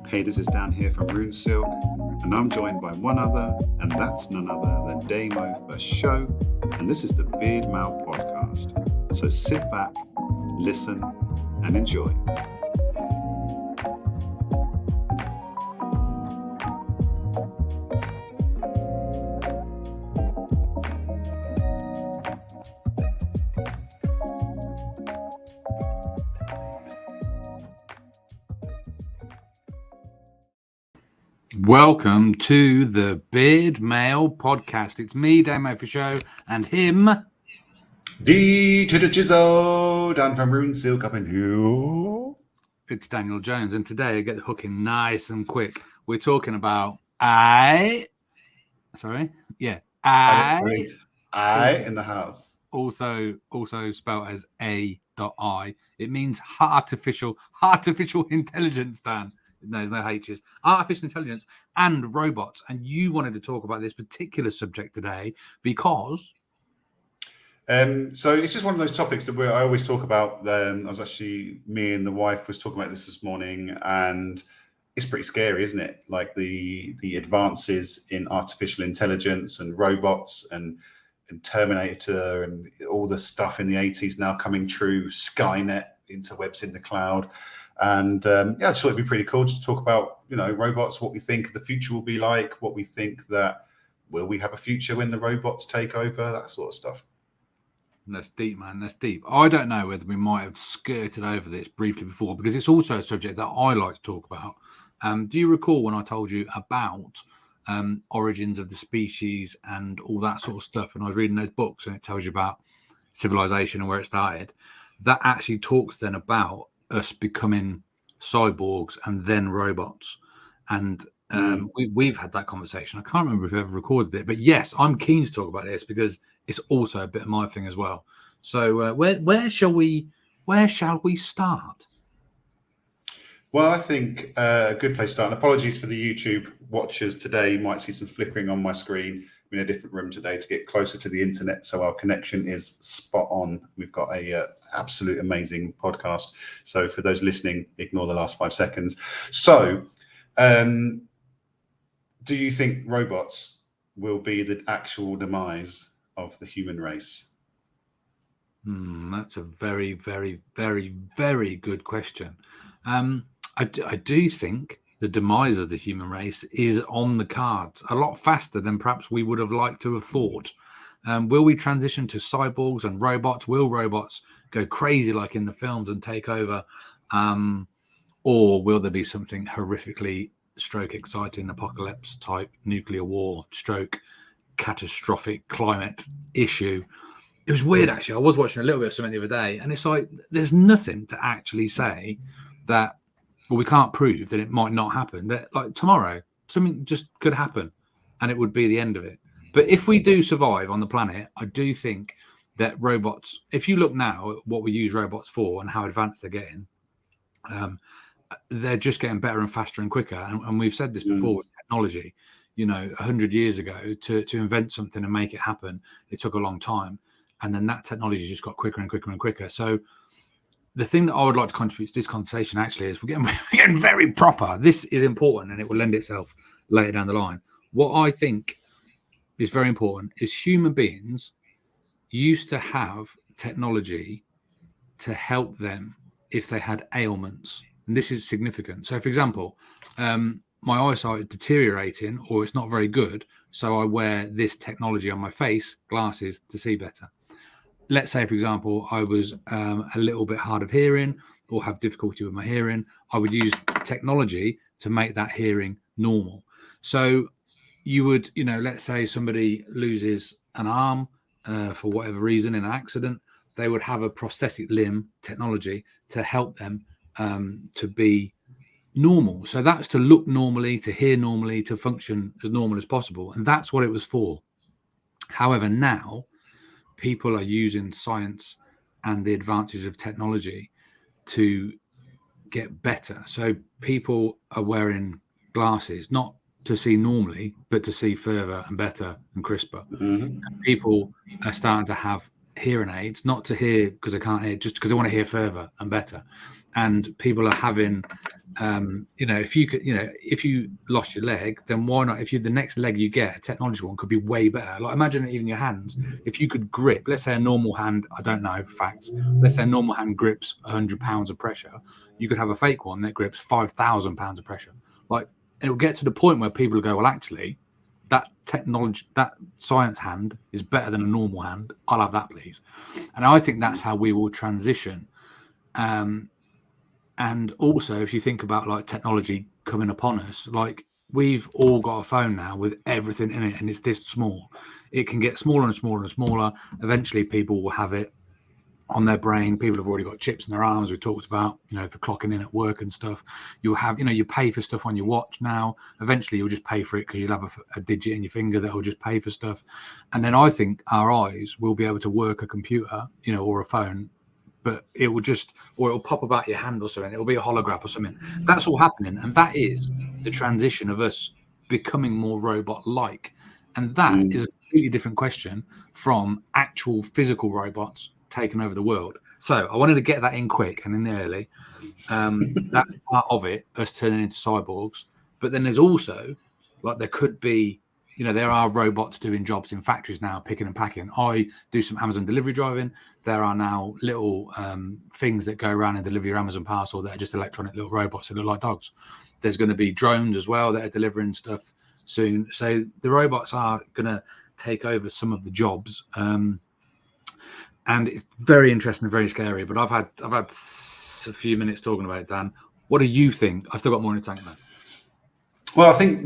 Hey, this is Dan here from Rune Silk, and I'm joined by one other, and that's none other than Damo for show, and this is the Beardmail Podcast. So sit back, listen, and enjoy. Welcome to the Beardmail Podcast. It's me, Damo for show, and him, D to the chisel, Dan from Rune Silk up in here. It's Daniel Jones, and today I get the hook in nice and quick. We're talking about I in the house. Also spelled as A.I. It means artificial intelligence, Dan. No, there's no H's. Artificial intelligence and robots. And you wanted to talk about this particular subject today because... So it's just one of those topics that I always talk about. Me and the wife was talking about this morning, and it's pretty scary, isn't it? Like the advances in artificial intelligence and robots and Terminator and all the stuff in the 80s now coming true, Skynet, interwebs in the cloud. And I just thought it'd be pretty cool just to talk about, robots, what we think the future will be like, what we think that will we have a future when the robots take over, that sort of stuff. That's deep, man. That's deep. I don't know whether we might have skirted over this briefly before because it's also a subject that I like to talk about. Do you recall when I told you about origins of the species and all that sort of stuff? And I was reading those books and it tells you about civilization and where it started. That actually talks then about us becoming cyborgs and then robots. And we've had that conversation. I can't remember if we ever recorded it, but yes, I'm keen to talk about this because it's also a bit of my thing as well. So where shall we start? Well, I think a good place to start, and apologies for the YouTube watchers today. You might see some flickering on my screen. I'm in a different room today to get closer to the internet, so our connection is spot on. We've got a absolute amazing podcast. So for those listening, ignore the last 5 seconds. So do you think robots will be the actual demise of the human race? That's a very, very, very, very good question. I do think the demise of the human race is on the cards a lot faster than perhaps we would have liked to have thought. Will we transition to cyborgs and robots? Will robots go crazy like in the films and take over? Or will there be something horrifically exciting apocalypse type nuclear war catastrophic climate issue? It was weird, actually. I was watching a little bit of something the other day, and it's like there's nothing to actually say that, well, we can't prove that it might not happen. That like tomorrow, something just could happen, and it would be the end of it. But if we do survive on the planet, I do think that robots, if you look now at what we use robots for and how advanced they're getting, they're just getting better and faster and quicker. And we've said this before with technology. 100 years ago, to invent something and make it happen, it took a long time. And then that technology just got quicker and quicker and quicker. So the thing that I would like to contribute to this conversation actually is we're getting very proper. This is important and it will lend itself later down the line. What I think is very important is human beings used to have technology to help them if they had ailments. And this is significant. So, for example, my eyesight is deteriorating or it's not very good. So I wear this technology on my face, glasses, to see better. Let's say, for example, I was a little bit hard of hearing or have difficulty with my hearing. I would use technology to make that hearing normal. So you would, let's say somebody loses an arm for whatever reason in an accident, they would have a prosthetic limb technology to help them to be normal. So that's to look normally, to hear normally, to function as normal as possible. And that's what it was for. However, now people are using science and the advances of technology to get better. So people are wearing glasses, not to see normally, but to see further and better and crisper. And people are starting to have hearing aids, not to hear because I can't hear, just because I want to hear further and better. And people are having, if you could, if you lost your leg, then why not? If you the next leg you get, a technological one, could be way better. Like imagine even your hands. If you could grip, let's say a normal hand, I don't know facts. Let's say a normal hand grips 100 pounds of pressure. You could have a fake one that grips 5,000 pounds of pressure. Like it will get to the point where people go, well, actually, that technology, that science hand is better than a normal hand. I'll have that, please. And I think that's how we will transition. And also, if you think about like technology coming upon us, like we've all got a phone now with everything in it, and it's this small. It can get smaller and smaller and smaller. Eventually, people will have it on their brain. People have already got chips in their arms. We talked about, for clocking in at work and stuff. You'll have, you pay for stuff on your watch now. Eventually, you'll just pay for it because you'll have a digit in your finger that will just pay for stuff. And then I think our eyes will be able to work a computer, or a phone, but it will or it'll pop about your hand or something. It'll be a holograph or something. That's all happening. And that is the transition of us becoming more robot-like. And that is a completely different question from actual physical robots taking over the world. So I wanted to get that in quick and in early. That's part of it, us turning into cyborgs. But then there's also, like, there could be, there are robots doing jobs in factories now, picking and packing. I do some Amazon delivery driving. There are now little things that go around and deliver your Amazon parcel that are just electronic little robots that look like dogs. There's going to be drones as well that are delivering stuff soon. So the robots are going to take over some of the jobs. And it's very interesting and very scary. But I've had a few minutes talking about it, Dan. What do you think? I've still got more in the tank, man. Well, I think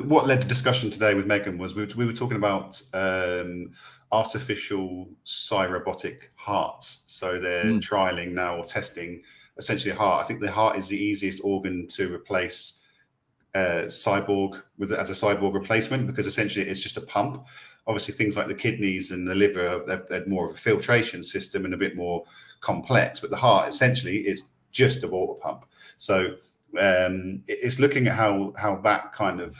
what led the discussion today with Megan was we were talking about artificial cyrobotic hearts. So they're trialing now or testing essentially a heart. I think the heart is the easiest organ to replace cyborg as a cyborg replacement, because essentially it's just a pump. Obviously, things like the kidneys and the liver, they're more of a filtration system and a bit more complex. But the heart essentially is just a water pump. So it's looking at how that kind of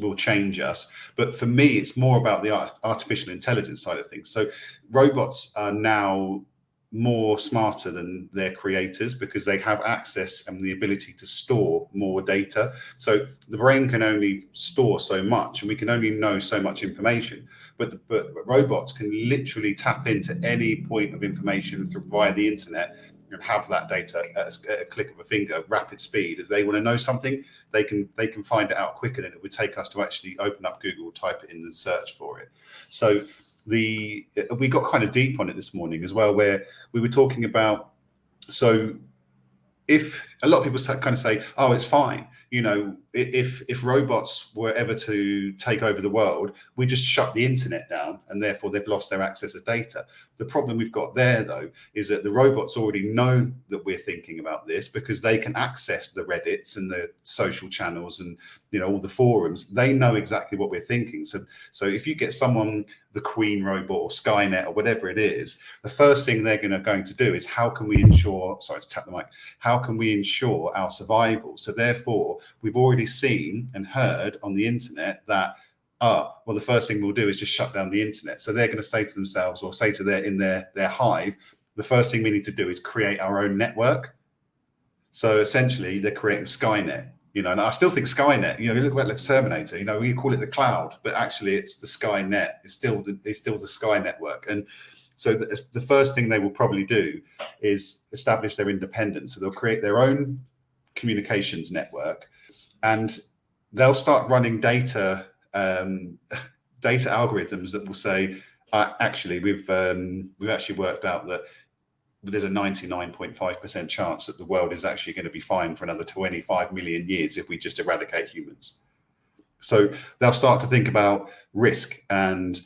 will change us. But for me, it's more about the artificial intelligence side of things. So robots are now more smarter than their creators because they have access and the ability to store more data. So the brain can only store so much, and we can only know so much information. But robots can literally tap into any point of information via the internet and have that data at a click of a finger, rapid speed. If they want to know something, they can find it out quicker than it would take us to actually open up Google, type it in and search for it. So we got kind of deep on it this morning as well, where we were talking about, so if a lot of people kind of say, oh, it's fine, if robots were ever to take over the world, we just shut the internet down and therefore they've lost their access to data. The problem we've got there, though, is that the robots already know that we're thinking about this because they can access the Reddits and the social channels and all the forums. They know exactly what we're thinking. So if you get someone, the Queen robot or Skynet or whatever it is, the first thing they're going to do is how can we ensure our survival? So therefore, we've already seen and heard on the internet that the first thing we'll do is just shut down the internet. So they're going to say to themselves, or say to their hive, the first thing we need to do is create our own network. So essentially, they're creating Skynet. And I still think Skynet. You look at like Terminator. We call it the cloud, but actually it's the Skynet. It's still the Sky network. And so the first thing they will probably do is establish their independence. So they'll create their own communications network, and they'll start running data algorithms that will say, actually, we've actually worked out that there's a 99.5% chance that the world is actually going to be fine for another 25 million years if we just eradicate humans. So they'll start to think about risk and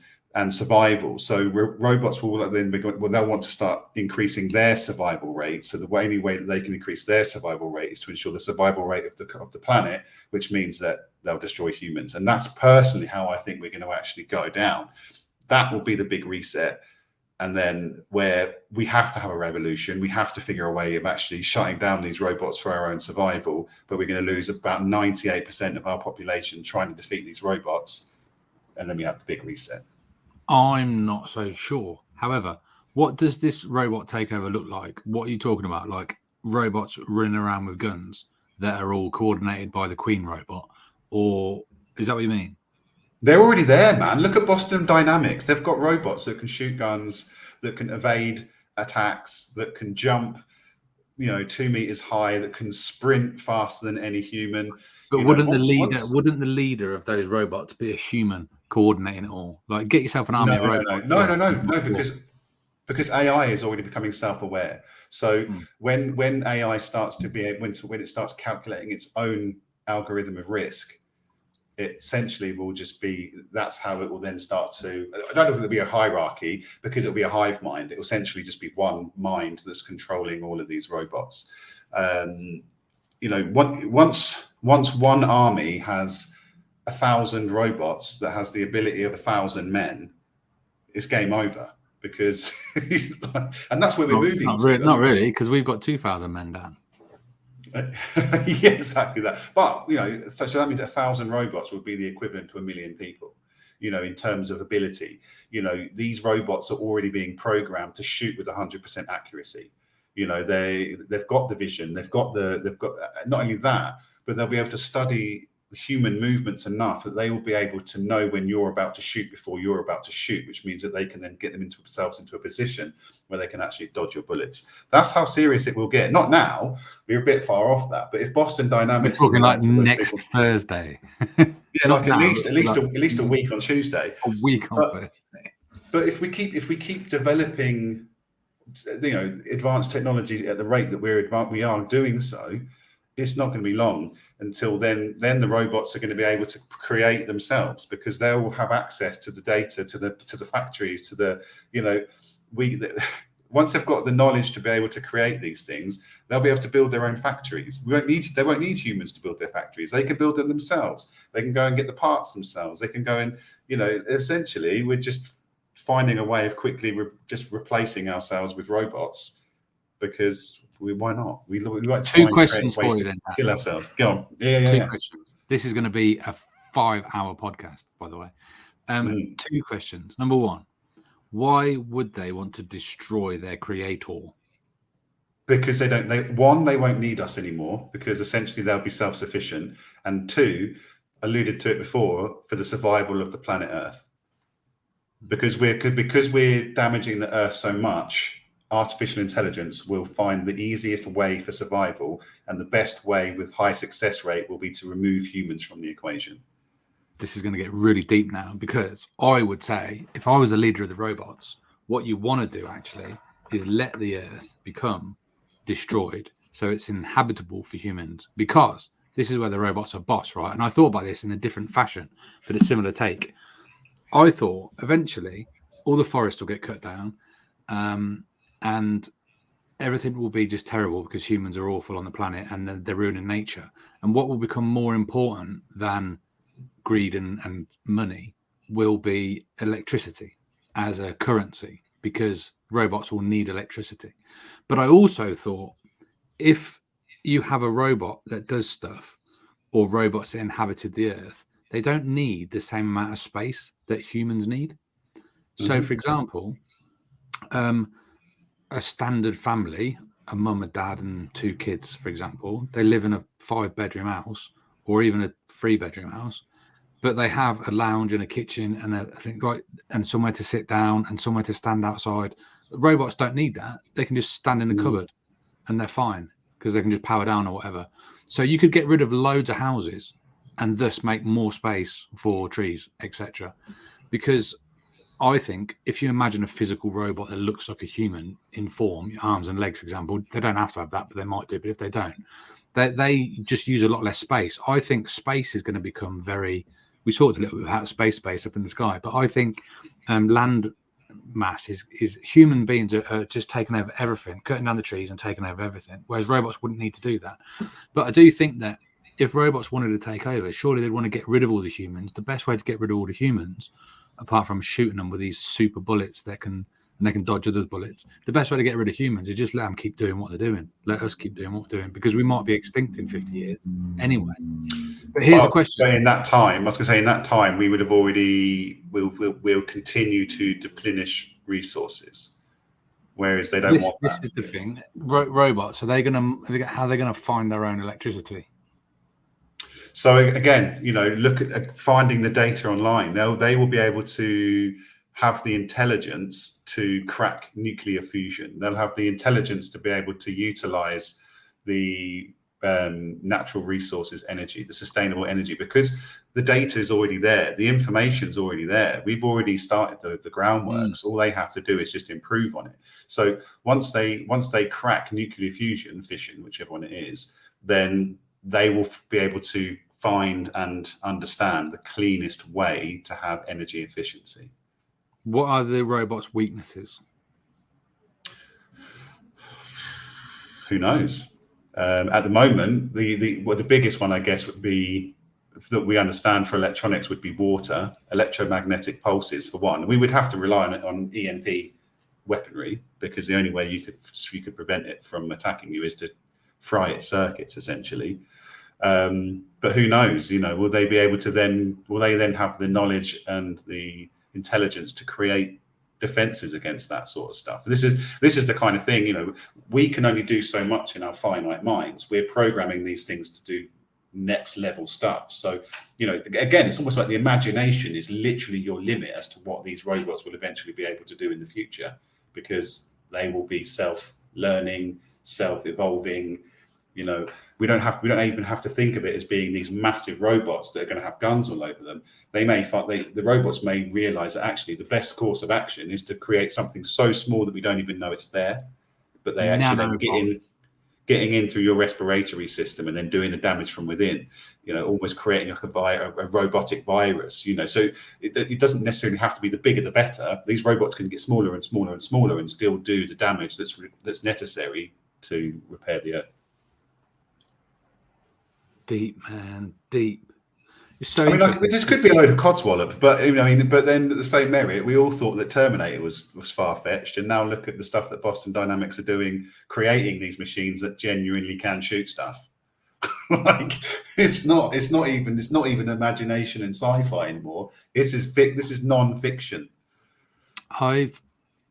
survival. So robots will then they'll want to start increasing their survival rate. So the only way that they can increase their survival rate is to ensure the survival rate of the planet, which means that they'll destroy humans. And that's personally how I think we're going to actually go down. That will be the big reset. And then where we have to have a revolution, we have to figure a way of actually shutting down these robots for our own survival. But we're going to lose about 98% of our population trying to defeat these robots. And then we have the big reset. I'm not so sure. However, what does this robot takeover look like? What are you talking about? Like robots running around with guns that are all coordinated by the Queen robot? Or is that what you mean? They're already there, man. Look at Boston Dynamics. They've got robots that can shoot guns, that can evade attacks, that can jump, 2 meters high, that can sprint faster than any human. But wouldn't the leader of those robots be a human coordinating it all? Like, get yourself an army of robots. No, because AI is already becoming self-aware. So when AI starts to be when it starts calculating its own algorithm of risk, it essentially will just be, that's how it will then start to, I don't know if it'll be a hierarchy, because it'll be a hive mind. It will essentially just be one mind that's controlling all of these robots. Once one army has 1,000 robots that has the ability of 1,000 men, it's game over, because and that's where we're moving to. Not really, because we've got 2,000 men down. Yeah, exactly that. But so that means 1,000 robots would be the equivalent to 1 million people. In terms of ability, these robots are already being programmed to shoot with 100% accuracy. They've got the vision, they've got not only that, but they'll be able to study human movements enough that they will be able to know when you're about to shoot before you're about to shoot, which means that they can then get themselves into a position where they can actually dodge your bullets. That's how serious it will get. Not now, we're a bit far off that, but if Boston Dynamics, we're talking like next Thursday, yeah, like at least a week on Tuesday, a week on Thursday. But if we keep developing, advanced technology at the rate that we are doing so, it's not going to be long until then the robots are going to be able to create themselves, because they will have access to the data, to the factories, to the, once they've got the knowledge to be able to create these things, they'll be able to build their own factories. They won't need humans to build their factories. They can build them themselves. They can go and get the parts themselves. They can go and, essentially we're just finding a way of quickly just replacing ourselves with robots, because why not? We like two questions for you then. Kill ourselves. Go on. Yeah. Questions. This is going to be a 5-hour podcast, by the way. 2 questions. Number 1, why would they want to destroy their creator? Because they won't need us anymore, because essentially they'll be self-sufficient. And 2, alluded to it before, for the survival of the planet Earth. Because we're damaging the Earth so much, artificial intelligence will find the easiest way for survival, and the best way with high success rate will be to remove humans from the equation. This is going to get really deep now, because I would say, if I was a leader of the robots, what you want to do actually is let the Earth become destroyed so it's inhabitable for humans, because this is where the robots are boss, right? And I thought about this in a different fashion, but a similar take. I thought eventually all the forests will get cut down, and everything will be just terrible because humans are awful on the planet and they're ruining nature. And what will become more important than greed and money will be electricity as a currency, because robots will need electricity. But I also thought, if you have a robot that does stuff, or robots that inhabited the Earth, they don't need the same amount of space that humans need. So, for example, a standard family, a mum, a dad, and 2 kids, for example, they live in a 5-bedroom house, or even a 3-bedroom house, but they have a lounge and a kitchen and and somewhere to sit down and somewhere to stand outside. Robots don't need that. They can just stand in a cupboard and they're fine, because they can just power down or whatever. So you could get rid of loads of houses and thus make more space for trees, etc. Because I think if you imagine a physical robot that looks like a human in form, arms and legs, for example, they don't have to have that, but they might do. But if they don't, they just use a lot less space. I think space is going to become we talked a little bit about space up in the sky, but I think land mass is human beings are just taking over everything, cutting down the trees and taking over everything, whereas robots wouldn't need to do that. But I do think that if robots wanted to take over, surely they'd want to get rid of all the humans. The best way to get rid of all the humans, apart from shooting them with these super bullets that can and they can dodge others' bullets. The best way to get rid of humans is just let them keep doing what they're doing. Let us keep doing what we're doing, because we might be extinct in 50 years anyway. But here's the question. In that time, I was going to say, in that time, we would have already, we'll continue to deplenish resources, whereas they don't want that. This is the thing. Robots, how are they going to find their own electricity? So again, look at finding the data online. They will be able to have the intelligence to crack nuclear fusion. They'll have the intelligence to be able to utilize the natural resources energy, the sustainable energy, because the data is already there. The information is already there. We've already started the groundworks. All they have to do is just improve on it. So once they crack nuclear fusion, fission, whichever one it is, then they will be able to find and understand the cleanest way to have energy efficiency. What are the robots' weaknesses? Who knows? At the moment, the biggest one, I guess, would be that we understand for electronics would be water, electromagnetic pulses for one. We would have to rely on EMP weaponry, because the only way you could prevent it from attacking you is to fry its circuits, essentially. But who knows? Will they be able to will they then have the knowledge and the intelligence to create defenses against that sort of stuff? This is the kind of thing, we can only do so much in our finite minds. We're programming these things to do next level stuff. So, again, it's almost like the imagination is literally your limit as to what these robots will eventually be able to do in the future, because they will be self-learning, self-evolving. We don't even have to think of it as being these massive robots that are going to have guns all over them. The robots may realize that actually the best course of action is to create something so small that we don't even know it's there, but they actually then getting in through your respiratory system and then doing the damage from within, almost creating a robotic virus, so it doesn't necessarily have to be the bigger the better. These robots can get smaller and smaller and smaller and still do the damage that's necessary to repair the Earth. Deep, man, deep. It's so this could be a load of codswallop, but but then at the same merit, we all thought that Terminator was far-fetched, and now look at the stuff that Boston Dynamics are doing, creating these machines that genuinely can shoot stuff. It's not even imagination and sci-fi anymore. This is non-fiction. I've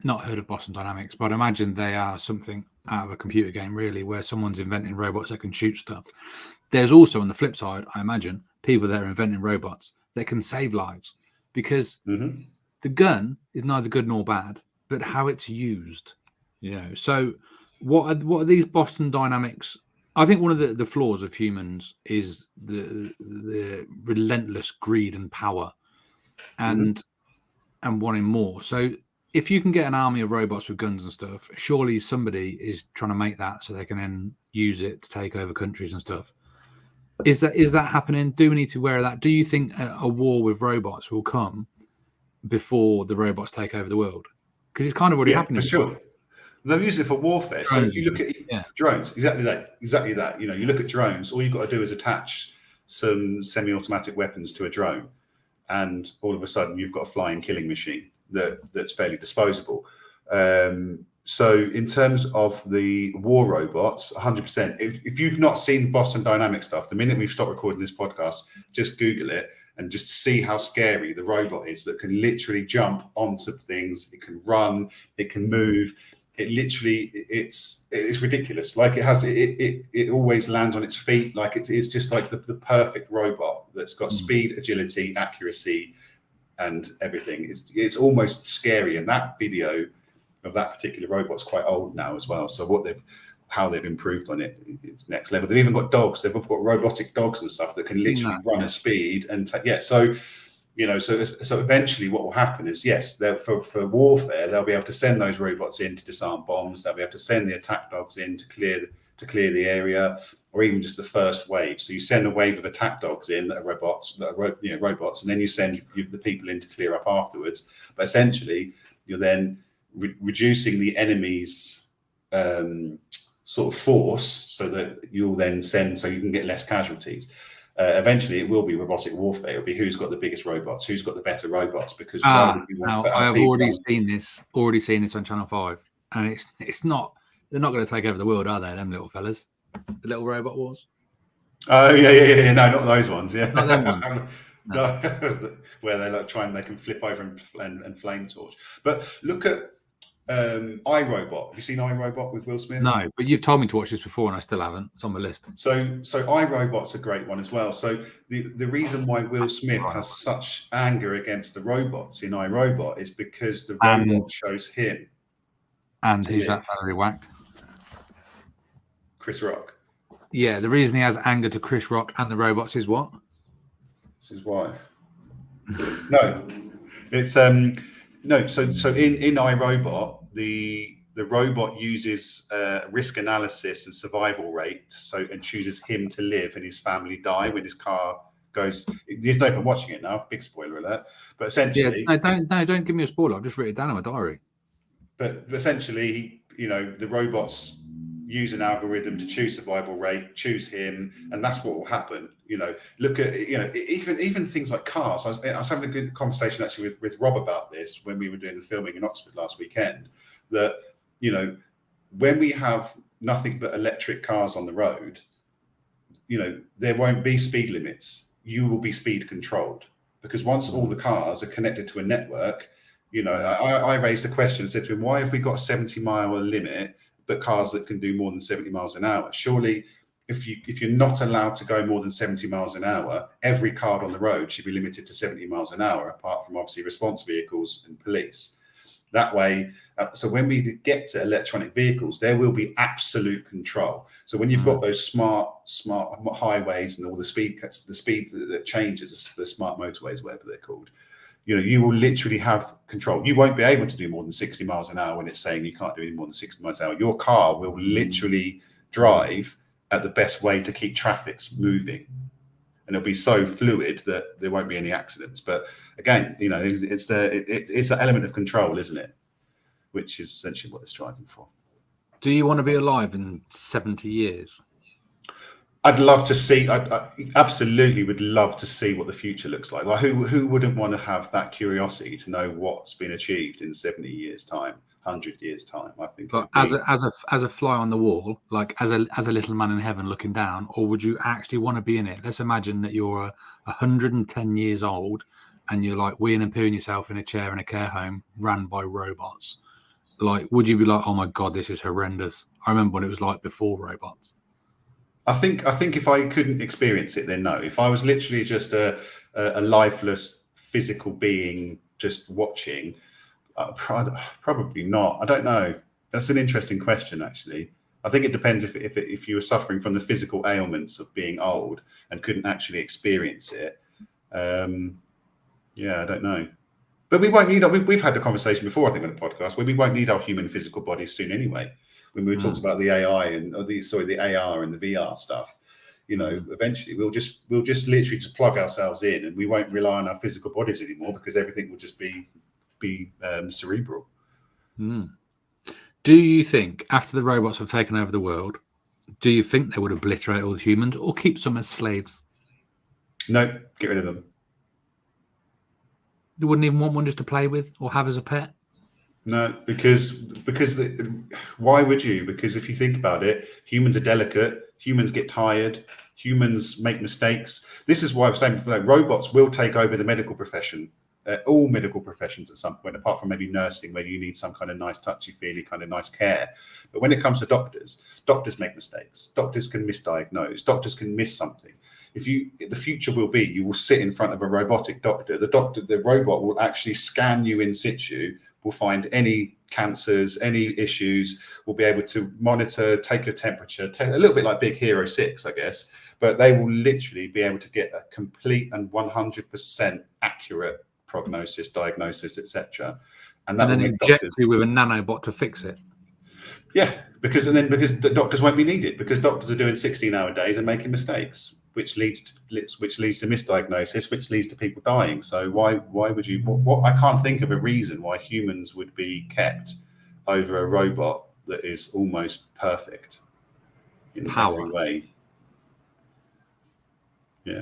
not heard of Boston Dynamics, but I imagine they are something out of a computer game, really, where someone's inventing robots that can shoot stuff. There's also, on the flip side, I imagine, people that are inventing robots that can save lives, because the gun is neither good nor bad, but how it's used. So what are these Boston Dynamics? I think one of the flaws of humans is the relentless greed and power, and wanting more. So if you can get an army of robots with guns and stuff, surely somebody is trying to make that so they can then use it to take over countries and stuff. Is that happening? Do we need to be aware of that? Do you think a war with robots will come before the robots take over the world? Because it's kind of already happening. For sure. They'll use it for warfare. Drones. So if you look at drones, exactly that. You look at drones, all you've got to do is attach some semi-automatic weapons to a drone, and all of a sudden you've got a flying killing machine that's fairly disposable. So in terms of the war robots, 100%. If you've not seen Boston Dynamics stuff, the minute we've stopped recording this podcast, just Google it and just see how scary the robot is that can literally jump onto things. It can run, it can move. It literally, it's ridiculous. Like it always lands on its feet. Like it's just like the perfect robot that's got speed, agility, accuracy, and everything. It's almost scary. And that video of that particular robot's quite old now as well. So how they've improved on it, it's next level. They've even got dogs. They've got robotic dogs and stuff that can literally run at speed and so eventually what will happen is, yes, for warfare, they'll be able to send those robots in to disarm bombs. They'll be able to send the attack dogs in to clear the area, or even just the first wave. So you send a wave of attack dogs in that are robots, and then you send the people in to clear up afterwards. But essentially, you're then reducing the enemy's sort of force, so that you'll then send, so you can get less casualties. Eventually, it will be robotic warfare. It'll be who's got the biggest robots, who's got the better robots. Because why would you want to now put I our have people already seen this on Channel 5, and it's not. They're not going to take over the world, are they? Them little fellas, the little robot wars. Oh yeah. No, not those ones. Yeah, Not them ones. No. Where they like try and they can flip over and flame torch. But look at iRobot. Have you seen iRobot with Will Smith? No, but you've told me to watch this before, and I still haven't. It's on my list. So iRobot's a great one as well. So the reason why Will Smith has such anger against the robots in iRobot is because the robot shows him. And who's that fella he whacked? Chris Rock. Yeah, the reason he has anger to Chris Rock and the robots is what? It's his wife. No, it's no. So in iRobot, the robot uses risk analysis and survival rate, and chooses him to live and his family die when his car goes. You know, if I'm watching it now, big spoiler alert. But essentially, don't give me a spoiler. I've just written it down in my diary. But essentially, the robots use an algorithm to choose survival rate, choose him, and that's what will happen. Look at even things like cars. I was having a good conversation actually with Rob about this when we were doing the filming in Oxford last weekend. That when we have nothing but electric cars on the road, there won't be speed limits. You will be speed controlled, because once all the cars are connected to a network, I raised the question and said to him, why have we got a 70-mile limit, but cars that can do more than 70 miles an hour? Surely, if you're not allowed to go more than 70 miles an hour, every car on the road should be limited to 70 miles an hour, apart from obviously response vehicles and police. That way, so when we get to electronic vehicles, there will be absolute control. So when you've got those smart highways and all the speed that changes, the smart motorways, whatever they're called, you will literally have control. You won't be able to do more than 60 miles an hour when it's saying you can't do any more than 60 miles an hour. Your car will literally drive at the best way to keep traffic moving. And it'll be so fluid that there won't be any accidents. But again, it's an element of control, isn't it? Which is essentially what it's striving for. Do you want to be alive in 70 years? I'd love to see. I absolutely would love to see what the future looks like. Like who wouldn't want to have that curiosity to know what's been achieved in 70 years' time, 100 years' time? I think. But as a fly on the wall, like as a little man in heaven looking down, or would you actually want to be in it? Let's imagine that you're 110 years old and you're like weeing and pooing yourself in a chair in a care home ran by robots. Like, would you be like, oh my God, this is horrendous? I remember what it was like before robots. I think if I couldn't experience it, then no. If I was literally just a lifeless physical being just watching, probably not. I don't know. That's an interesting question, actually. I think it depends if you were suffering from the physical ailments of being old and couldn't actually experience it. Yeah, I don't know. But we won't need. We've had the conversation before, I think, on the podcast, where we won't need our human physical bodies soon anyway. When we talked about the AI and the AR and the VR stuff, eventually we'll just literally just plug ourselves in, and we won't rely on our physical bodies anymore, because everything will just be cerebral. Do you think after the robots have taken over the world, do you think they would obliterate all the humans or keep some as slaves? No, get rid of them. You wouldn't even want one just to play with or have as a pet? No, because why would you? Because if you think about it, humans are delicate. Humans get tired. Humans make mistakes. This is why I'm saying robots will take over the medical profession, all medical professions at some point, apart from maybe nursing, where you need some kind of nice touchy-feely kind of nice care. But when it comes to doctors make mistakes. Doctors can misdiagnose. Doctors can miss something. The future will be, you will sit in front of a robotic doctor. The robot will actually scan you in situ, will find any cancers, any issues, will be able to monitor, take your temperature, a little bit like Big Hero 6, I guess, but they will literally be able to get a complete and 100% accurate prognosis, diagnosis, etc. And then inject you with a nanobot to fix it. Yeah, because the doctors won't be needed, because doctors are doing 16-hour days and making mistakes, which leads to misdiagnosis, which leads to people dying. So why would you? What I can't think of a reason why humans would be kept over a robot that is almost perfect in every way.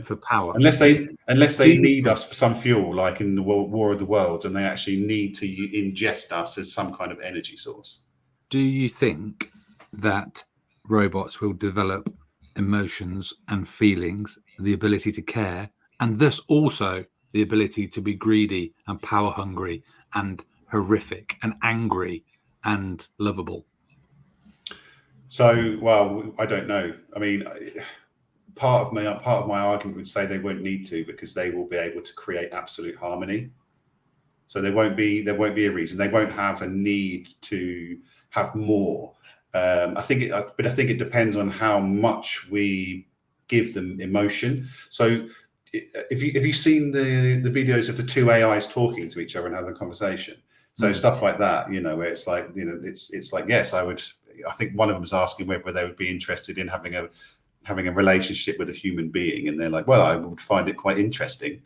for power. Unless they need us for some fuel, like in the War of the Worlds, and they actually need to ingest us as some kind of energy source. Do you think that robots will develop emotions and feelings, the ability to care, and thus also the ability to be greedy and power hungry and horrific and angry and lovable? So, well, I don't know. I mean, part of my argument would say they won't need to, because they will be able to create absolute harmony. So there won't be a reason. They won't have a need to have more. I think it depends on how much we give them emotion. So if you've seen the videos of the two AIs talking to each other and having a conversation, so stuff like that, where it's like, it's like, yes, I would. I think one of them was asking whether they would be interested in having a relationship with a human being, and they're like, well, I would find it quite interesting.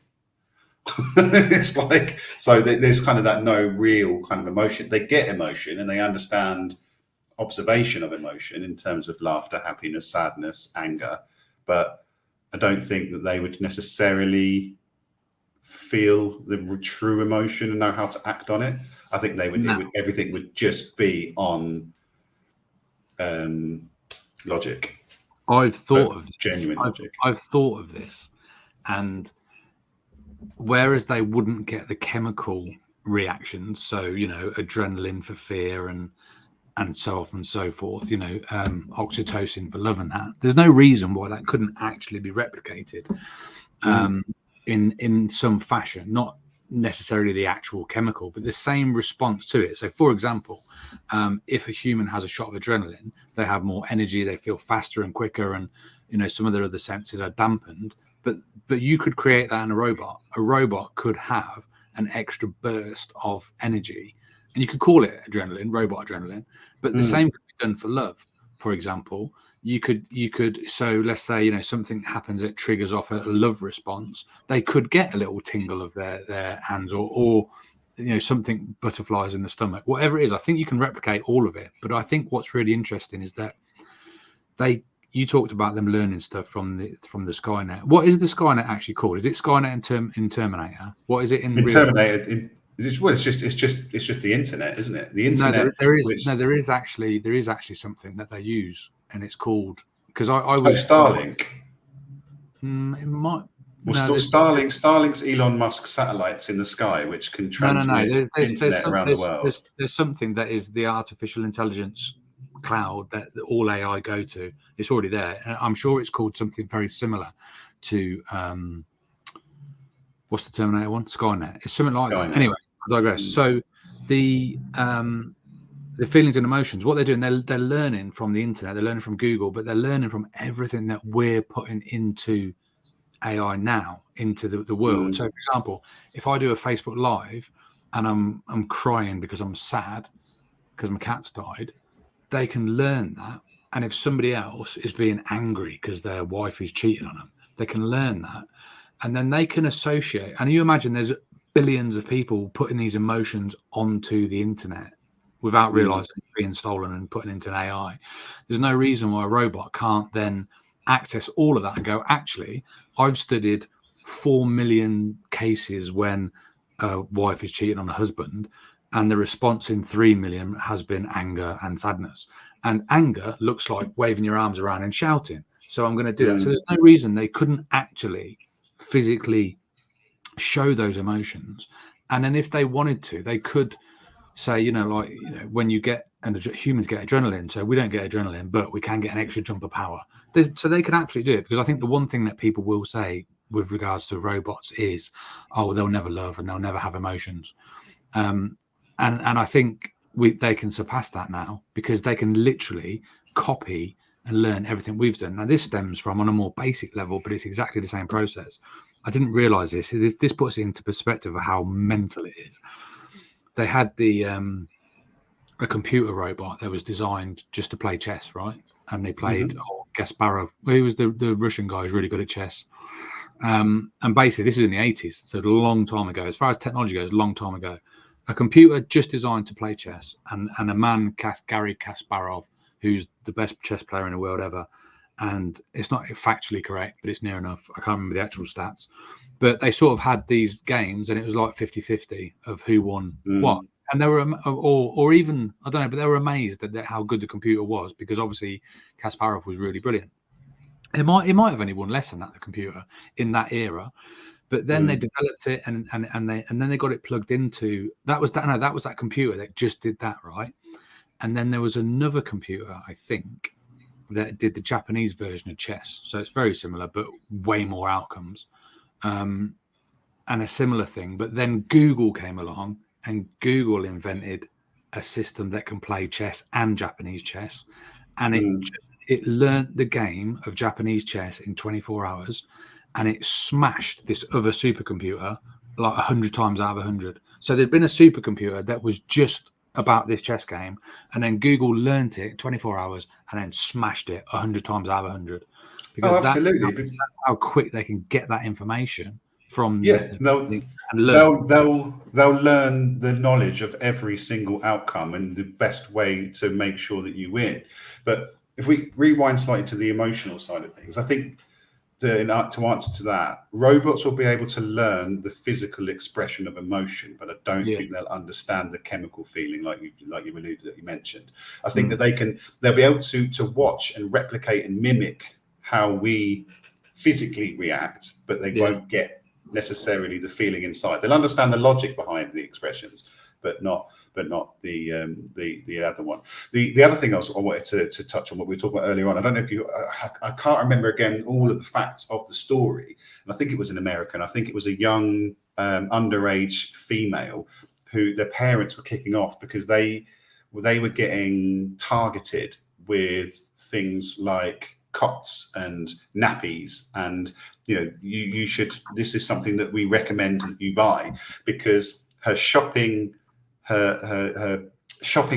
It's like, so there's kind of that no real kind of emotion. They get emotion and they understand observation of emotion in terms of laughter, happiness, sadness, anger, but I don't think that they would necessarily feel the true emotion and know how to act on it. I think they would, everything would just be on logic. I've thought of this. Genuine logic. I've thought of this, and whereas they wouldn't get the chemical reactions, so adrenaline for fear and so on and so forth, oxytocin for love and that, there's no reason why that couldn't actually be replicated in some fashion, not necessarily the actual chemical, but the same response to it. So for example, if a human has a shot of adrenaline, they have more energy, they feel faster and quicker, and some of their other senses are dampened, but you could create that in a robot could have an extra burst of energy, and you could call it adrenaline, robot adrenaline, but the same could be done for love. For example, you could so let's say something happens that triggers off a love response, they could get a little tingle of their hands, or something, butterflies in the stomach, whatever it is. I think you can replicate all of it, but I think what's really interesting is that you talked about them learning stuff from the Skynet. What is the Skynet actually called? Is it Skynet in Terminator? What is it in Terminator? It's just the internet, isn't it? The internet. No, there is actually something that they use, and it's called, because I was Starlink. It might. Starlink's Elon Musk satellites in the sky, which can transmit internet around the world. There's something that is the artificial intelligence cloud that all AI go to. It's already there, and I'm sure it's called something very similar to what's the Terminator one? Skynet. It's something like that. Anyway, I digress. So the feelings and emotions, what they're doing, they're learning from the internet, they're learning from Google, but they're learning from everything that we're putting into AI now, into the world. So for example, if I do a Facebook Live and I'm crying because I'm sad because my cat's died, they can learn that. And if somebody else is being angry because their wife is cheating on them, they can learn that. And then they can associate. And you imagine there's billions of people putting these emotions onto the internet without realizing it's being stolen and putting into an AI. There's no reason why a robot can't then access all of that and go, actually, I've studied 4 million cases when a wife is cheating on a husband, and the response in 3 million has been anger and sadness. And anger looks like waving your arms around and shouting. So I'm going to do that. So there's no reason they couldn't actually physically show those emotions. And then if they wanted to, they could say, when you get, and humans get adrenaline, so we don't get adrenaline, but we can get an extra jump of power. So they can absolutely do it, because I think the one thing that people will say with regards to robots is, oh, they'll never love and they'll never have emotions. And I think they can surpass that now, because they can literally copy and learn everything we've done. Now, this stems from on a more basic level, but it's exactly the same process. I didn't realize this. This puts it into perspective of how mental it is. They had a computer robot that was designed just to play chess, right? And they played Kasparov. He was the Russian guy who's really good at chess. And basically, this was in the 80s, so a long time ago. As far as technology goes, a long time ago. A computer just designed to play chess, and a man, Garry Kasparov, who's the best chess player in the world ever, and it's not factually correct, but it's near enough. I can't remember the actual stats, but they sort of had these games, and it was like 50-50 of who won what. And they were, or even, I don't know, but they were amazed at how good the computer was, because obviously Kasparov was really brilliant. It might have only won less than that, the computer, in that era. But then they developed it, and then they got it plugged into that was that computer that just did that, right? And then there was another computer, I think, that did the Japanese version of chess. So it's very similar, but way more outcomes, and a similar thing. But then Google came along, and Google invented a system that can play chess and Japanese chess, and it learned the game of Japanese chess in 24 hours. And it smashed this other supercomputer like 100 times out of 100. So there'd been a supercomputer that was just about this chess game, and then Google learnt it 24 hours and then smashed it 100 times out of 100. Because absolutely. That's how quick they can get that information from. They'll learn the knowledge of every single outcome and the best way to make sure that you win. But if we rewind slightly to the emotional side of things, I think, to answer to that, robots will be able to learn the physical expression of emotion, but I don't think they'll understand the chemical feeling like you alluded, that you mentioned. I think that they'll be able to watch and replicate and mimic how we physically react, but they won't get necessarily the feeling inside. They'll understand the logic behind the expressions, but not the other one. The other thing I wanted to touch on, what we were talking about earlier on, I don't know if I can't remember again all of the facts of the story, and I think it was in America, and I think it was a young underage female who their parents were kicking off because they were getting targeted with things like cots and nappies, and you should, this is something that we recommend that you buy, because her shopping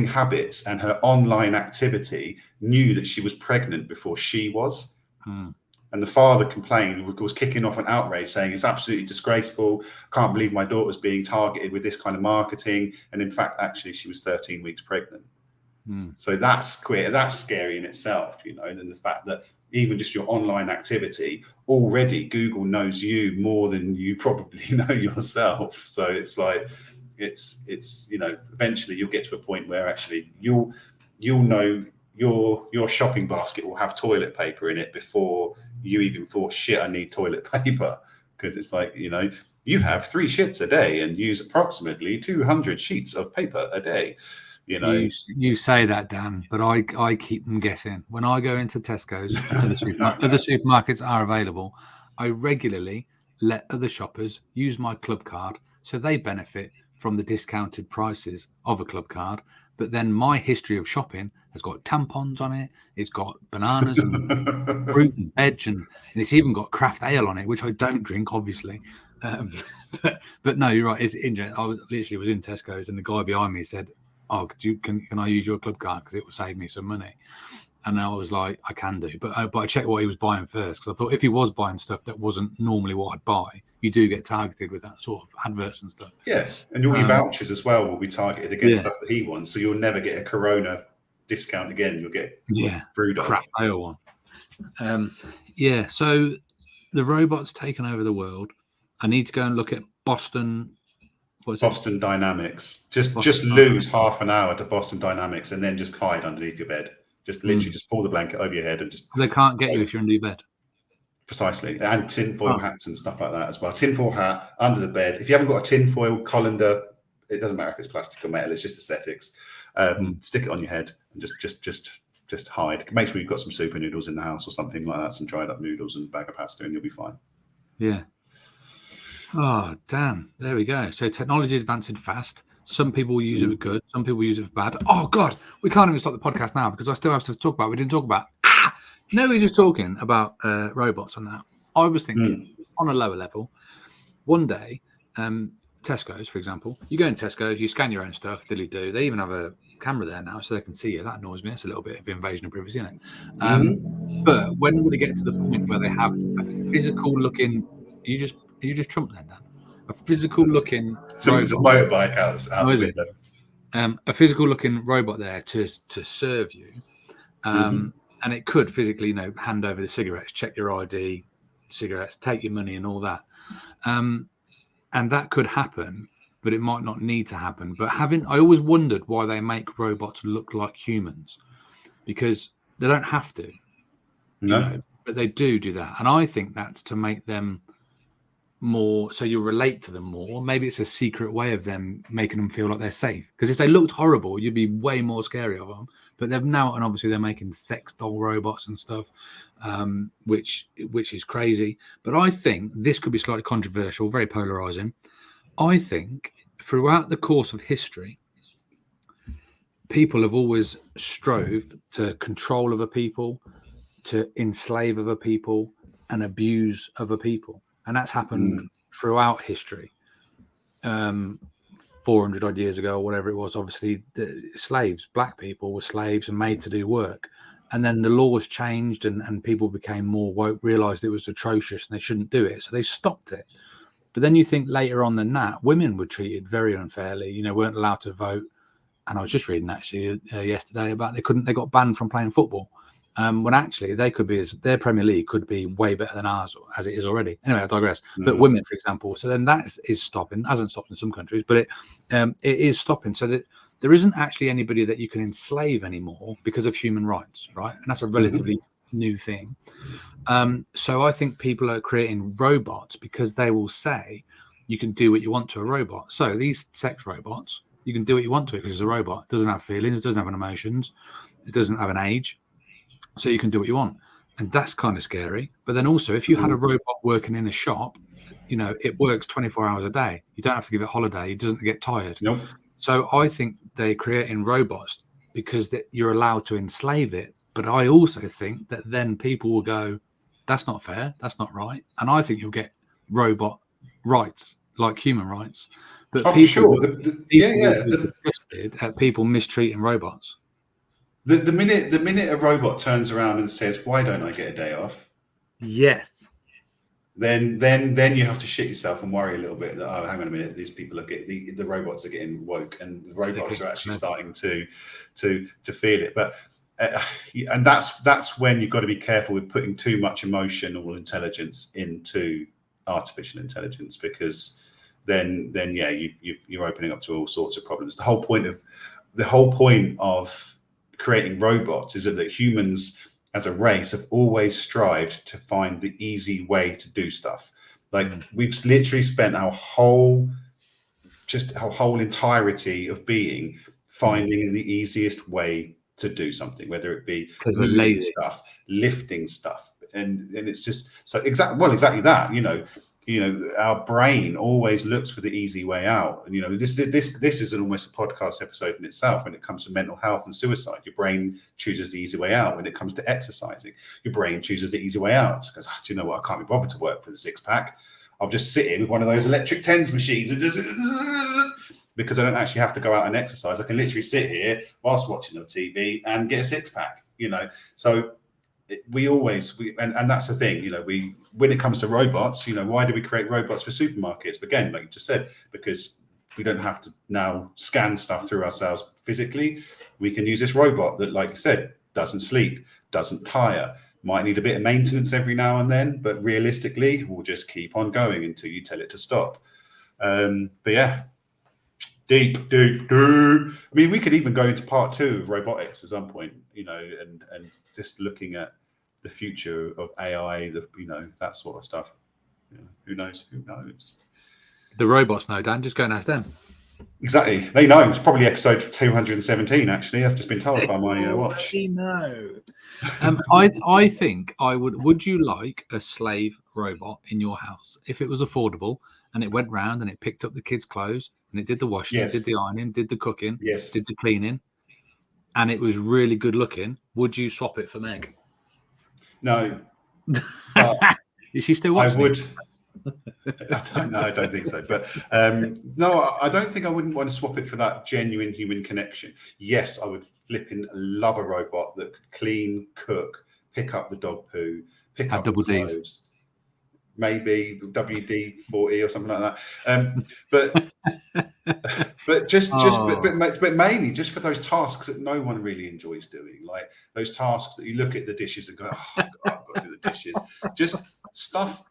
habits and her online activity knew that she was pregnant before she was. And the father complained, was kicking off an outrage, saying it's absolutely disgraceful. I can't believe my daughter's being targeted with this kind of marketing. And in fact, actually, she was 13 weeks pregnant. So that's scary in itself, and the fact that even just your online activity, already Google knows you more than you probably know yourself. So it's like, it's eventually you'll get to a point where actually you'll know your shopping basket will have toilet paper in it before you even thought, shit, I need toilet paper, because it's like, you have 3 shits a day and use approximately 200 sheets of paper a day. You say that, Dan, but I keep them guessing. When I go into Tesco's, other supermarkets are available, I regularly let other shoppers use my club card, so they benefit from the discounted prices of a club card. But then my history of shopping has got tampons on it, it's got bananas and fruit and veg, and it's even got craft ale on it, which I don't drink, obviously. But no, you're right, it's interesting. I was in Tesco's, and the guy behind me said, "Oh, can I use your club card because it will save me some money?" And I was like, I can do, but I checked what he was buying first, because I thought if he was buying stuff that wasn't normally what I'd buy, you do get targeted with that sort of adverts and stuff. Yeah, and all your vouchers as well will be targeted against stuff that he wants, so you'll never get a Corona discount again. You'll get brewed craft ale one. So the robots taken over the world. I need to go and look at Boston. Boston Dynamics. Just lose half an hour to Boston Dynamics, and then just hide underneath your bed. Just literally just pull the blanket over your head and just. They can't get you if you're under your bed. Precisely, and tinfoil hats and stuff like that as well. Tinfoil hat under the bed. If you haven't got a tinfoil colander, it doesn't matter if it's plastic or metal. It's just aesthetics. Stick it on your head and just hide. Make sure you've got some super noodles in the house or something like that. Some dried up noodles and a bag of pasta, and you'll be fine. Yeah. Oh, damn. There we go. So technology advancing fast. Some people use it for good. Some people use it for bad. Oh, God. We can't even stop the podcast now because I still have to talk about. We didn't talk about. No, we're just talking about robots on that. I was thinking on a lower level, one day, Tesco's, for example, you go in Tesco's, you scan your own stuff, do. They even have a camera there now so they can see you. That annoys me. It's a little bit of invasion of privacy, isn't it? But when will it get to the point where they have a physical looking, you just trumped then, Dan? A physical looking It's a motorbike out the window. A physical looking robot there to serve you. and it could physically, hand over the cigarettes, check your ID, cigarettes, take your money, and all that. And that could happen, but it might not need to happen. But I always wondered why they make robots look like humans, because they don't have to, but they do that. And I think that's to make them more, so you relate to them more. Maybe it's a secret way of them making them feel like they're safe. Because if they looked horrible, you'd be way more scary of them. But they've now, and obviously they're making sex doll robots and stuff, which is crazy. But I think this could be slightly controversial, very polarizing. I think throughout the course of history, people have always strove to control other people, to enslave other people, and abuse other people. And that's happened throughout history. 400 odd years ago, or whatever it was, obviously the slaves, black people were slaves and made to do work. And then the laws changed and people became more woke, realized it was atrocious and they shouldn't do it. So they stopped it. But then you think later on than that, women were treated very unfairly, weren't allowed to vote. And I was just reading actually yesterday about they got banned from playing football. When actually they could be, their Premier League could be way better than ours as it is already. Anyway, I digress. But women, for example, so then that is stopping. Hasn't stopped in some countries, but it is stopping. So that there isn't actually anybody that you can enslave anymore because of human rights, right? And that's a relatively new thing. So I think people are creating robots because they will say you can do what you want to a robot. So these sex robots, you can do what you want to it because it's a robot. It doesn't have feelings, it doesn't have emotions, it doesn't have an age. So you can do what you want. And that's kind of scary. But then also, if you had a robot working in a shop, it works 24 hours a day. You don't have to give it holiday. It doesn't get tired. Nope. So I think they're creating robots because you're allowed to enslave it. But I also think that then people will go, that's not fair. That's not right. And I think you'll get robot rights, like human rights. But people will be disgusted at people mistreating robots. The minute a robot turns around and says, "Why don't I get a day off?" Yes. Then you have to shit yourself and worry a little bit that, oh, hang on a minute, these people are getting the robots are getting woke, and the robots are actually starting to feel it. But and that's when you've got to be careful with putting too much emotional intelligence into artificial intelligence, because then you're opening up to all sorts of problems. The whole point of creating robots is that humans as a race have always strived to find the easy way to do stuff. Like we've literally spent our whole entirety of being finding the easiest way to do something, whether it be moving stuff, lifting stuff, and it's just so exactly that. Our brain always looks for the easy way out. And, this is almost a podcast episode in itself. When it comes to mental health and suicide, your brain chooses the easy way out. When it comes to exercising, your brain chooses the easy way out. Because, do you know what? I can't be bothered to work for the six pack. I'll just sit in with one of those electric tens machines and just, because I don't actually have to go out and exercise. I can literally sit here whilst watching the TV and get a six pack, So and that's the thing, when it comes to robots, why do we create robots for supermarkets? Again, like you just said, because we don't have to now scan stuff through ourselves physically. We can use this robot that, like you said, doesn't sleep, doesn't tire, might need a bit of maintenance every now and then, but realistically will just keep on going until you tell it to stop. But yeah, deep. I mean, we could even go into part 2 of robotics at some point, and just looking at the future of AI, that sort of stuff. Who knows? The robots know, Dan. Just go and ask them. Exactly. They know. It's probably episode 217, actually. I've just been told by my watch. They know. I think I would. Would you like a slave robot in your house if it was affordable and it went round and it picked up the kids' clothes and it did the washing, did the ironing, did the cooking, did the cleaning, and it was really good looking? Would you swap it for Meg? No. Is she still watching? I would. I don't think so. But no, I don't think I wouldn't want to swap it for that genuine human connection. Yes, I would flipping love a robot that could clean, cook, pick up the dog poo, pick up the clothes. maybe WD-40 or something like that. But mainly just for those tasks that no one really enjoys doing, like those tasks that you look at the dishes and go, oh God, I've got to do the dishes. Just stuff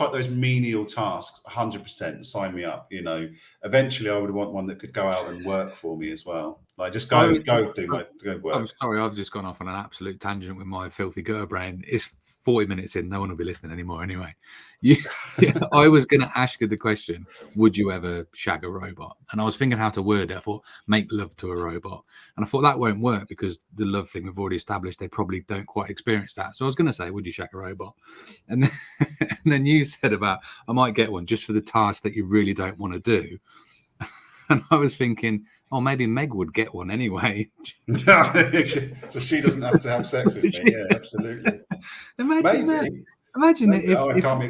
like those menial tasks. 100% sign me up. You know, eventually I would want one that could go out and work for me as well. Like just go work. I'm sorry, I've just gone off on an absolute tangent with my filthy gutter brain. It's 40 minutes in, no one will be listening anymore anyway. I was going to ask you the question, would you ever shag a robot? And I was thinking how to word it. I thought, make love to a robot. And I thought that won't work because the love thing we've already established, they probably don't quite experience that. So I was going to say, would you shag a robot? And then you said about, I might get one just for the task that you really don't want to do. And I was thinking, oh, maybe Meg would get one anyway. So she doesn't have to have sex with me. Yeah, absolutely. Imagine that. Imagine it if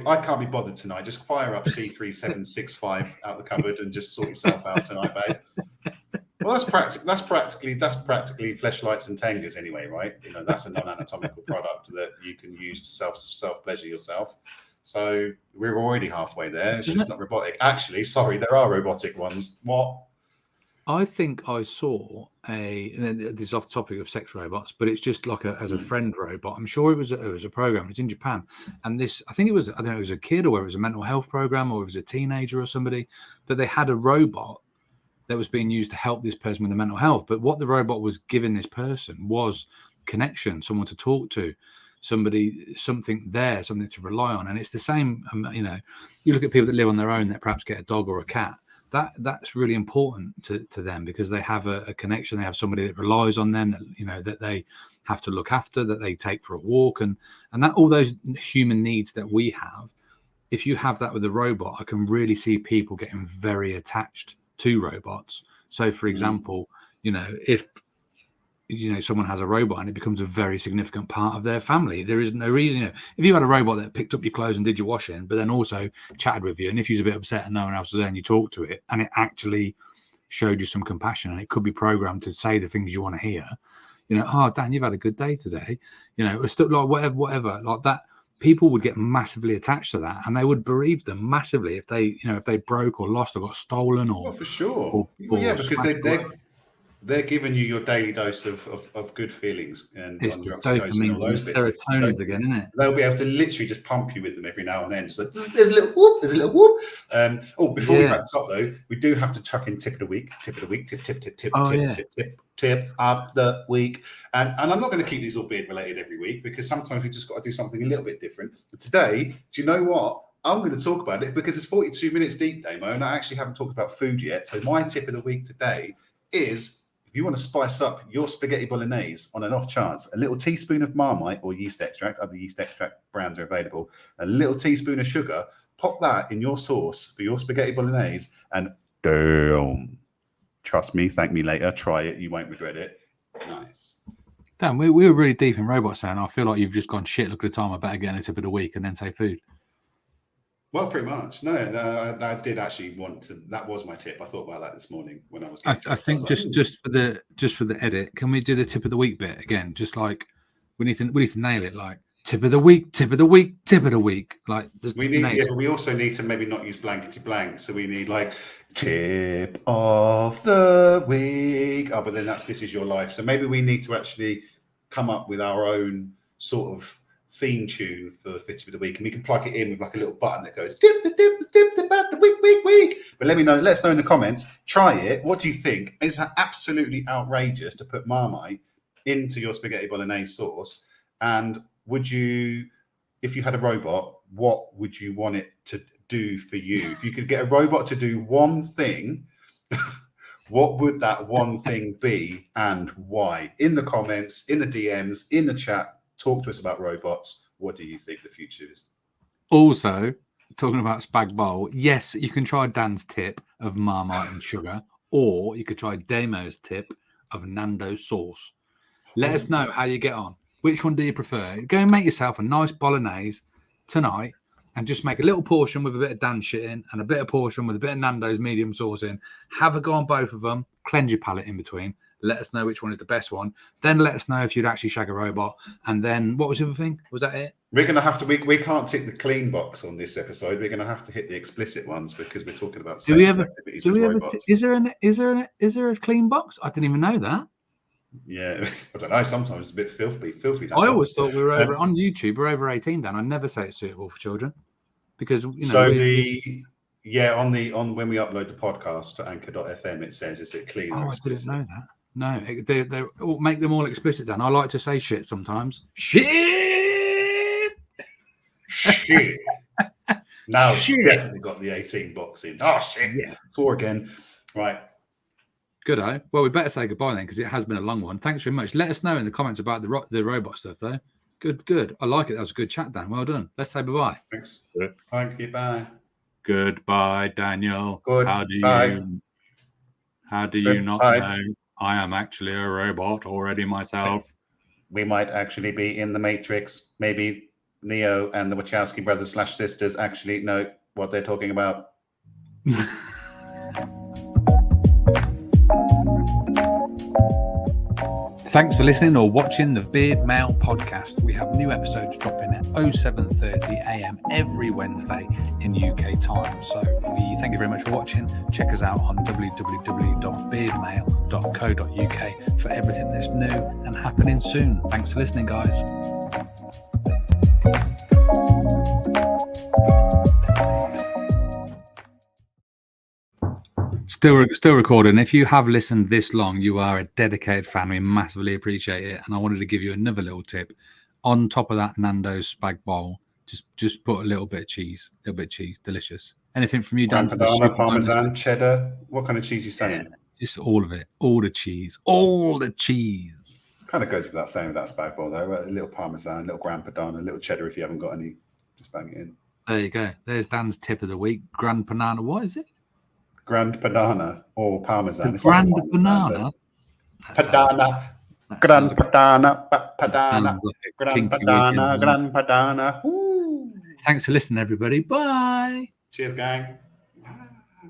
I can't be bothered tonight. Just fire up C3765 out the cupboard and just sort yourself out tonight, babe. Well, that's practically fleshlights and tangas anyway, right? You know, that's a non-anatomical product that you can use to self pleasure yourself. So we're already halfway there. It's just not robotic. Actually, sorry, there are robotic ones. What? I think I saw this is off topic of sex robots, but it's just like as a friend robot. I'm sure it was a program. It's in Japan, and this, I think it was, I don't know, it was a kid or whether it was a mental health program or it was a teenager or somebody, but they had a robot that was being used to help this person with the mental health. But what the robot was giving this person was connection, someone to talk to, something to rely on. And it's the same, you know, you look at people that live on their own that perhaps get a dog or a cat. That's really important to them because they have a connection. They have somebody that relies on them, that, you know, that they have to look after, that they take for a walk, and that all those human needs that we have. If you have that with a robot, I can really see people getting very attached to robots. So, for example, you know, if someone has a robot and it becomes a very significant part of their family, there is no reason. You know, if you had a robot that picked up your clothes and did your washing, but then also chatted with you, and if you was a bit upset and no one else was there and you talked to it and it actually showed you some compassion, and it could be programmed to say the things you want to hear, you know, oh Dan, you've had a good day today, you know, it's like whatever like that. People would get massively attached to that, and they would bereave them massively if they broke or lost or got stolen or for sure. Because they're giving you your daily dose of good feelings and it's dopamine, serotonin again, isn't it? They'll be able to literally just pump you with them every now and then. Just like, there's a little whoop. Before we wrap this up though, we do have to chuck in tip of the week, tip of the week. And I'm not going to keep these all beard related every week because sometimes we just got to do something a little bit different. But today, do you know what? I'm going to talk about it because it's 42 minutes deep, Damo, and I actually haven't talked about food yet. So my tip of the week today is, if you want to spice up your spaghetti bolognese on an off chance, a little teaspoon of Marmite or yeast extract, other yeast extract brands are available, a little teaspoon of sugar, pop that in your sauce for your spaghetti bolognese, and damn, trust me, thank me later, try it, you won't regret it. Nice. Dan, we were really deep in robot sound. I feel like you've just gone, shit, look at the time, I better get a tip of the week and then say food. Well, pretty much. No, I did actually want to. That was my tip. I thought about that this morning when I was. I think just for the edit, can we do the tip of the week bit again? Just like we need to nail it. Like tip of the week, tip of the week, tip of the week. Like we need. Yeah, but we also need to maybe not use blankety blank. So we need like tip of the week. Oh, but then this is your life. So maybe we need to actually come up with our own sort of theme tune for Fit of the Week, and we can plug it in with like a little button that goes tip about the week. But let us know in the comments. Try it. What do you think? Is it absolutely outrageous to put Marmite into your spaghetti bolognese sauce? And would you, if you had a robot, what would you want it to do for you? If you could get a robot to do one thing, what would that one thing be and why? In the comments, in the DMs, in the chat. Talk to us about robots. What do you think the future is? Also, talking about spag bowl, yes, you can try Dan's tip of Marmite and sugar, or you could try Damo's tip of Nando sauce. Let us know how you get on. Which one do you prefer? Go and make yourself a nice bolognese tonight and just make a little portion with a bit of Dan shit in and a bit of portion with a bit of Nando's medium sauce in. Have a go on both of them. Cleanse your palate in between. Let us know which one is the best one. Then let us know if you'd actually shag a robot. And then what was the other thing? Was that it? We're going to have to, we can't tick the clean box on this episode. We're going to have to hit the explicit ones because we're talking about activities with robots. Is there a clean box? I didn't even know that. Yeah, I don't know. Sometimes it's a bit filthy. I always thought we were over on YouTube. We're over 18, Dan. I never say it's suitable for children because on when we upload the podcast to anchor.fm, it says is it clean or explicit? I didn't know that. No, they make them all explicit. Dan, I like to say shit sometimes. Shit. Now shit. Definitely got the 18 box in. Oh shit! Yes, 4 again. Right. Good, well, we better say goodbye then because it has been a long one. Thanks very much. Let us know in the comments about the robot stuff, though. Good. I like it. That was a good chat, Dan. Well done. Let's say bye-bye. Thanks. Thank you. Bye. Goodbye, Daniel. Goodbye. How do you not know I am actually a robot already myself? We might actually be in the Matrix. Maybe Neo and the Wachowski brothers / sisters actually know what they're talking about. Thanks for listening or watching the Beardmail Podcast. We have new episodes dropping at 07:30 a.m. every Wednesday in UK time. So we thank you very much for watching. Check us out on www.beardmail.co.uk for everything that's new and happening soon. Thanks for listening, guys. Still recording. If you have listened this long, you are a dedicated fan. We massively appreciate it. And I wanted to give you another little tip. On top of that Nando's spag bowl, just put a little bit of cheese. Delicious. Anything from you, Dan? Parmesan, cheddar. What kind of cheese are you saying? Yeah, just all of it. All the cheese. Kind of goes without saying with that spag bowl, though. A little Parmesan, a little Gran Padano, a little cheddar if you haven't got any. Just bang it in. There you go. There's Dan's tip of the week. Gran Padano. What is it? Grand Padana or Parmesan. Grand Banana. Padana. Grand Padana. Padana. Grand Padana. Grand Padana. Thanks for listening, everybody. Bye. Cheers, gang.